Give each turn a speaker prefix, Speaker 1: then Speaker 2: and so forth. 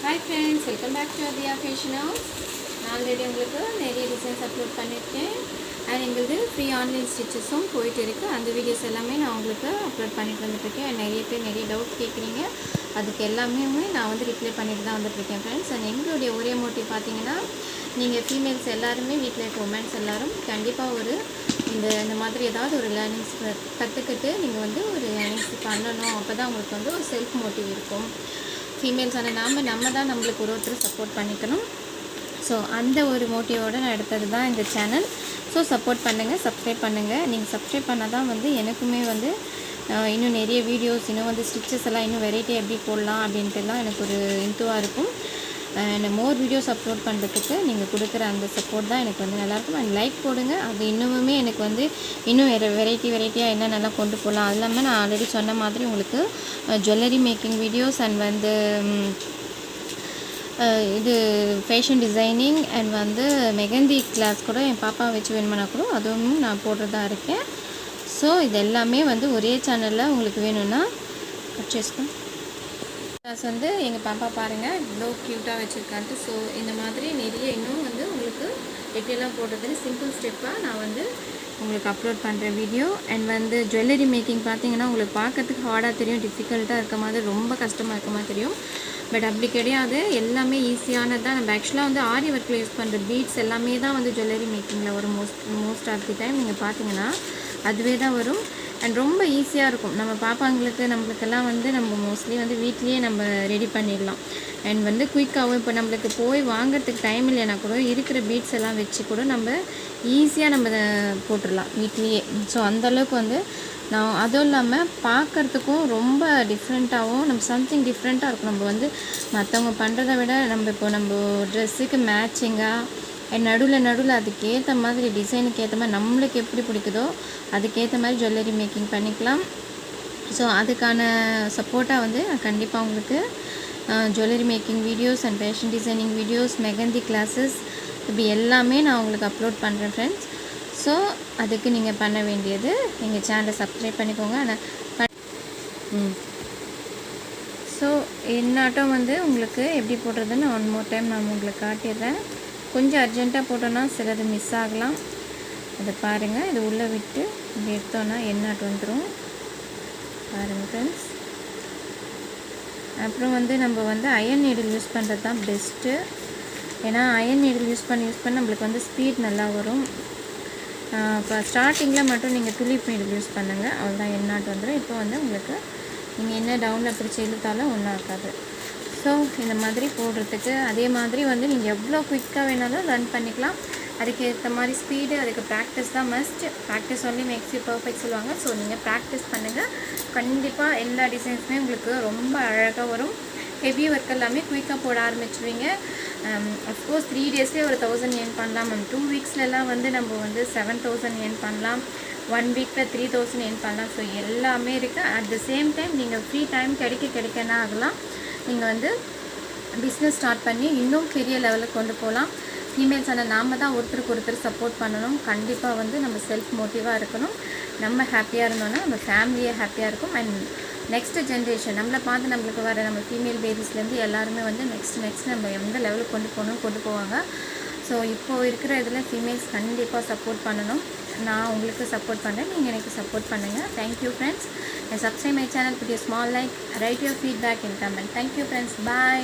Speaker 1: Hi friends, welcome back to Adya Fashion House. நான் already உங்களுக்கு நிறைய டிசைன்ஸ் அப்லோட் பண்ணியிருக்கேன். அண்ட் எங்களுக்கு ஃப்ரீ ஆன்லைன் ஸ்டிச்சஸும் போயிட்டு இருக்குது. அந்த வீடியோஸ் எல்லாமே நான் உங்களுக்கு அப்லோட் பண்ணிட்டு வந்துட்டுருக்கேன். நிறைய பேர் நிறைய டவுட் கேட்குறீங்க. அதுக்கு எல்லாமே நான் வந்து ரிப்ளை பண்ணிட்டு தான் வந்துட்டுருக்கேன் ஃப்ரெண்ட்ஸ். அண்ட் எங்களுடைய ஒரே மோட்டிவ் பார்த்தீங்கன்னா, நீங்கள் ஃபீமேல்ஸ் எல்லாருமே வீட்டில் இருக்க உமன்ஸ் எல்லோரும் கண்டிப்பாக இந்த மாதிரி ஏதாவது ஒரு லேர்னிங்ஸ் கற்றுக்கிட்டு நீங்கள் வந்து ஒரு லேர்னிங்ஸ் பண்ணணும். அப்போ தான் உங்களுக்கு வந்து ஒரு செல்ஃப் மோட்டிவ் இருக்கும். ஃபீமேல்ஸான நம்ம தான் நம்மளுக்கு ஒருத்தர் சப்போர்ட் பண்ணிக்கணும். ஸோ அந்த ஒரு மோட்டிவோடு நான் எடுத்தது தான் இந்த சேனல். ஸோ சப்போர்ட் பண்ணுங்கள், சப்ஸ்கிரைப் பண்ணுங்கள். நீங்கள் சப்ஸ்கிரைப் பண்ணால் தான் வந்து எனக்குமே வந்து இன்னும் நிறைய வீடியோஸ், இன்னும் வந்து ஸ்டிச்சஸ் எல்லாம் இன்னும் வெரைட்டி எப்படி போடலாம் அப்படின்ட்டுலாம் எனக்கு ஒரு இன்ட்ரெஸ்ட்டாக இருக்கும். அண்ட் மோர் வீடியோஸ் அப்லோட் பண்ணுறதுக்கு நீங்கள் கொடுக்குற அந்த சப்போர்ட் தான் எனக்கு வந்து நல்லாயிருக்கும். அண்ட் லைக் போடுங்க. அது இன்னுமே எனக்கு வந்து இன்னும் வெரைட்டியாக என்னென்னலாம் கொண்டு போகலாம். அது இல்லாமல் நான் ஆல்ரெடி சொன்ன மாதிரி உங்களுக்கு ஜுவல்லரி மேக்கிங் வீடியோஸ் அண்ட் வந்து இது ஃபேஷன் டிசைனிங் அண்ட் வந்து மெஹந்தி கிளாஸ் கூட என் பாப்பா வச்சு வேணுமானா கூட அதுவும் நான் போடுறதா இருக்கேன். ஸோ இது எல்லாமே வந்து ஒரே சேனலில் உங்களுக்கு வேணும்னா பர்ச்சேஸ்க்கும் கிளாஸ் வந்து எங்கள் பாப்பா பாருங்கள் இவ்வளோ க்யூட்டாக வச்சுருக்கான்ட்டு. ஸோ இந்த மாதிரி நிறைய இன்னும் வந்து உங்களுக்கு எப்படியெல்லாம் போடுறதுன்னு சிம்பிள் ஸ்டெப்பாக நான் வந்து உங்களுக்கு அப்லோட் பண்ணுற வீடியோ. அண்ட் வந்து ஜுவல்லரி மேக்கிங் பார்த்தீங்கன்னா உங்களுக்கு பார்க்கறதுக்கு ஹார்டாக தெரியும், டிஃபிகல்ட்டாக இருக்க மாதிரி, ரொம்ப கஷ்டமாக இருக்க மாதிரி தெரியும். பட் அப்படி கிடையாது, எல்லாமே ஈஸியானது தான். நம்ம ஆக்சுவலாக வந்து ஆரி ஒர்க்கில் யூஸ் பண்ணுற பீட்ஸ் எல்லாமே தான் வந்து ஜுவல்லரி மேக்கிங்கில் வரும். மோஸ்ட் ஆஃப் தி டைம் நீங்கள் பார்த்தீங்கன்னா அதுவே தான் வரும். அண்ட் ரொம்ப ஈஸியாக இருக்கும். நம்ம பாப்பாங்களுக்கு நம்மளுக்கெல்லாம் வந்து நம்ம மோஸ்ட்லி வந்து வீட்லேயே நம்ம ரெடி பண்ணிடலாம். அண்ட் வந்து குயிக்காகவும் இப்போ நம்மளுக்கு போய் வாங்கிறதுக்கு டைம் இல்லைன்னா கூட இருக்கிற பீட்ஸ் எல்லாம் வச்சு கூட நம்ம ஈஸியாக நம்ம போட்டுடலாம் வீட்லேயே. ஸோ அந்தளவுக்கு வந்து நான் அதுவும் இல்லாமல் பார்க்குறதுக்கும் ரொம்ப டிஃப்ரெண்ட்டாகவும் நம்ம சம்திங் டிஃப்ரெண்ட்டாக இருக்கும். நம்ம வந்து மற்றவங்க பண்ணுறதை விட நம்ம ட்ரெஸ்ஸுக்கு மேட்சிங்காக நடுவில் அதுக்கேற்ற மாதிரி டிசைனுக்கு ஏற்ற மாதிரி நம்மளுக்கு எப்படி பிடிக்குதோ அதுக்கேற்ற மாதிரி ஜுவல்லரி மேக்கிங் பண்ணிக்கலாம். ஸோ அதுக்கான சப்போர்ட்டாக வந்து நான் கண்டிப்பாக உங்களுக்கு jewellery making videos and fashion designing videos, mehndi classes இப்படி எல்லாமே நான் உங்களுக்கு அப்லோட் பண்ணுறேன் ஃப்ரெண்ட்ஸ். ஸோ அதுக்கு நீங்கள் பண்ண வேண்டியது எங்கள் சேனலை சப்ஸ்கிரைப் பண்ணிக்கோங்க. ஆனால் ஸோ என்னாட்டம் வந்து உங்களுக்கு எப்படி போடுறதுன்னு ஒன் மோர் டைம் நான் உங்களுக்கு காட்டிடுறேன். கொஞ்சம் அர்ஜெண்ட்டாக போட்டோன்னா சிலது மிஸ் ஆகலாம். அதை பாருங்கள். இது உள்ளே விட்டு இப்படி எடுத்தோன்னா என்னாட்டு வந்துடும் பாருங்கள் ஃப்ரெண்ட்ஸ். அப்புறம் வந்து நம்ம வந்து அயன் நீடில் யூஸ் பண்ணுறது தான் பெஸ்ட்டு. ஏன்னா அயன் நீடில் யூஸ் பண்ணி நம்மளுக்கு வந்து ஸ்பீட் நல்லா வரும். இப்போ ஸ்டார்டிங்கில் மட்டும் நீங்கள் துளிப் நீடில் யூஸ் பண்ணுங்கள், அவ்வளோதான் என்னாட்டு வந்துடும். இப்போ வந்து உங்களுக்கு நீங்கள் என்ன டவுனில் பிடிச்சி இழுத்தாலும் ஒன்றும் ஆகாது. ஸோ இந்த மாதிரி போடுறதுக்கு அதே மாதிரி வந்து நீங்கள் எவ்வளோ குயிக்காக வேணாலும் ரன் பண்ணிக்கலாம். அதுக்கு ஏற்ற மாதிரி ஸ்பீடு, அதுக்கு ப்ராக்டிஸ் தான் must. Practice only makes you perfect சொல்லுவாங்க. ஸோ நீங்கள் ப்ராக்டிஸ் பண்ணுங்கள். கண்டிப்பாக எல்லா டிசைன்ஸுமே உங்களுக்கு ரொம்ப அழகாக வரும். ஹெவி ஒர்க் எல்லாமே குயிக்காக போட ஆரம்பிச்சுருவீங்க. அஃப்கோர்ஸ் 3 டேஸ்லேயே ஒரு 1000 ஏர்ன் பண்ணலாம். 2 வீக்ஸ்லலாம் வந்து நம்ம வந்து 7000 ஏர்ன் பண்ணலாம். 1 வீக்கில் 3000 ஏர்ன் பண்ணலாம். ஸோ எல்லாமே இருக்குது. அட் த சேம் டைம் நீங்கள் ஃப்ரீ டைம் கிடைக்கனா ஆகலாம். நீங்கள் வந்து பிஸ்னஸ் ஸ்டார்ட் பண்ணி இன்னும் பெரிய லெவலுக்கு கொண்டு போகலாம். ஃபீமேல்ஸான நாம் தான் ஒருத்தருக்கு ஒருத்தர் சப்போர்ட் பண்ணணும். கண்டிப்பாக வந்து நம்ம செல்ஃப் மோட்டிவாக இருக்கணும். நம்ம ஹாப்பியாக இருந்தோன்னா நம்ம ஃபேமிலியே ஹாப்பியாக இருக்கும். அண்ட் நெக்ஸ்ட்டு ஜென்ரேஷன் நம்மளை பார்த்து நம்மளுக்கு வர நம்ம ஃபீமேல் பேபிஸ்லேருந்து எல்லாருமே வந்து நெக்ஸ்ட் நம்ம எந்த லெவலுக்கு கொண்டு போவாங்க. ஸோ இப்போது இருக்கிற இதில் ஃபீமேல்ஸ் கண்டிப்பாக சப்போர்ட் பண்ணணும். நான் உங்களுக்கு சப்போர்ட் பண்ணுறேன், நீங்கள் எனக்கு சப்போர்ட் பண்ணுங்கள். Thank you friends. And subscribe my channel, put a small like, write your feedback in comment. Thank you friends, bye.